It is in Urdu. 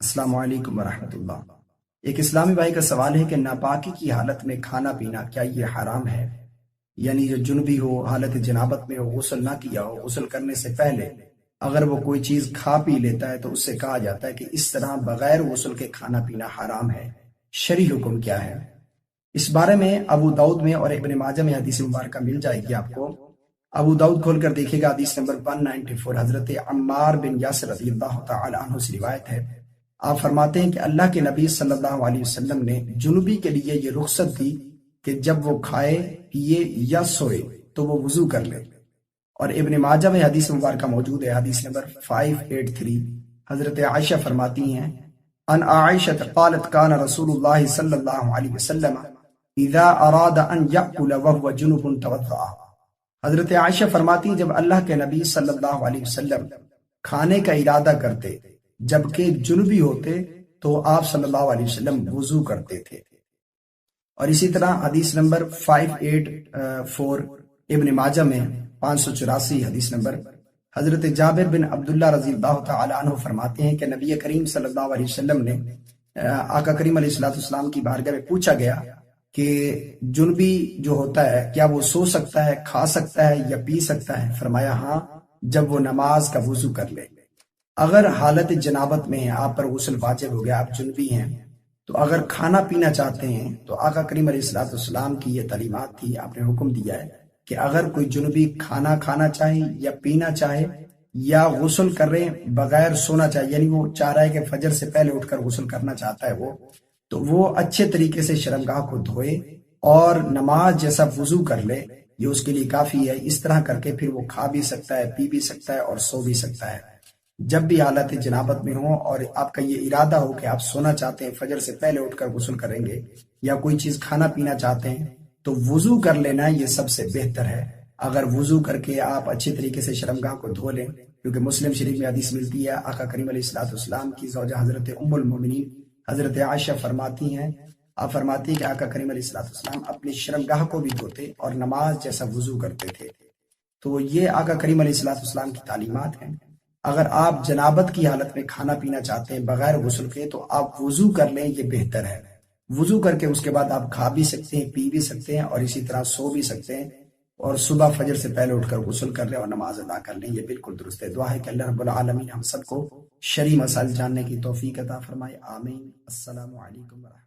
السلام علیکم ورحمۃ اللہ۔ ایک اسلامی بھائی کا سوال ہے کہ ناپاکی کی حالت میں کھانا پینا کیا یہ حرام ہے؟ یعنی جو جنبی ہو، حالت جنابت میں ہو، غسل نہ کیا ہو، غسل کرنے سے پہلے اگر وہ کوئی چیز کھا پی لیتا ہے تو اس سے کہا جاتا ہے کہ اس طرح بغیر غسل کے کھانا پینا حرام ہے۔ شرعی حکم کیا ہے اس بارے میں؟ ابو داؤد میں اور ابن ماجہ میں حدیث مبارکہ مل جائے گی آپ کو۔ ابو داؤد کھول کر دیکھے گا، حدیث نمبر 194، حضرت عمار بن یاسر رضی اللہ تعالی عنہ سے روایت ہے۔ آپ فرماتے ہیں کہ اللہ کے نبی صلی اللہ علیہ وسلم نے جنوبی کے لیے یہ رخصت دی کہ جب وہ کھائے پیے یا سوئے تو وہ وضو کر لے۔ اور ابن ماجہ میں حدیث مبارکہ موجود ہے، حدیث نمبر 583، حضرت عائشہ فرماتی ہیں ان عائشہ قالت کان رسول اللہ صلی اللہ علیہ وسلم اذا اراد ان یأکل وهو جنب توضأ۔ حضرت عائشہ فرماتی ہیں جب اللہ کے نبی صلی اللہ علیہ وسلم کھانے کا ارادہ کرتے جبکہ جنبی ہوتے تو آپ صلی اللہ علیہ وسلم وضو کرتے تھے۔ اور اسی طرح حدیث نمبر 584 ابن ماجہ میں 584 حدیث نمبر، حضرت جابر بن عبداللہ رضی اللہ تعالی عنہ فرماتے ہیں کہ نبی کریم صلی اللہ علیہ وسلم نے آقا کریم علیہ السلام کی بارگاہ میں پوچھا گیا کہ جنبی جو ہوتا ہے کیا وہ سو سکتا ہے، کھا سکتا ہے یا پی سکتا ہے؟ فرمایا ہاں، جب وہ نماز کا وضو کر لے۔ اگر حالت جنابت میں آپ پر غسل واجب ہو گیا، آپ جنبی ہیں، تو اگر کھانا پینا چاہتے ہیں تو آقا کریم علیہ السلام کی یہ تعلیمات تھی، آپ نے حکم دیا ہے کہ اگر کوئی جنبی کھانا کھانا چاہے یا پینا چاہے یا غسل کر رہے بغیر سونا چاہے، یعنی وہ چاہ رہا ہے کہ فجر سے پہلے اٹھ کر غسل کرنا چاہتا ہے تو وہ اچھے طریقے سے شرمگاہ کو دھوئے اور نماز جیسا وضو کر لے، یہ اس کے لیے کافی ہے۔ اس طرح کر کے پھر وہ کھا بھی سکتا ہے، پی بھی سکتا ہے اور سو بھی سکتا ہے۔ جب بھی حالت جنابت میں ہو اور آپ کا یہ ارادہ ہو کہ آپ سونا چاہتے ہیں، فجر سے پہلے اٹھ کر غسل کریں گے یا کوئی چیز کھانا پینا چاہتے ہیں تو وضو کر لینا یہ سب سے بہتر ہے۔ اگر وضو کر کے آپ اچھے طریقے سے شرمگاہ کو دھو لیں، کیونکہ مسلم شریف میں حدیث ملتی ہے، آقا کریم علیہ السلام کی زوجہ حضرت ام المومنین حضرت عائشہ فرماتی ہیں، آپ فرماتی ہیں کہ آقا کریم علیہ السلام اپنی شرمگاہ کو بھی دھوتے اور نماز جیسا وضو کرتے تھے۔ تو یہ آقا کریم علیہ السلام کی تعلیمات ہیں۔ اگر آپ جنابت کی حالت میں کھانا پینا چاہتے ہیں بغیر غسل کے تو آپ وضو کر لیں، یہ بہتر ہے۔ وضو کر کے اس کے بعد آپ کھا بھی سکتے ہیں، پی بھی سکتے ہیں اور اسی طرح سو بھی سکتے ہیں، اور صبح فجر سے پہلے اٹھ کر غسل کر لیں اور نماز ادا کر لیں، یہ بالکل درست ہے۔ دعا ہے کہ اللہ رب العالمین ہم سب کو شرعی مسائل جاننے کی توفیق عطا فرمائے، آمین۔ السلام علیکم ورحمۃ اللہ۔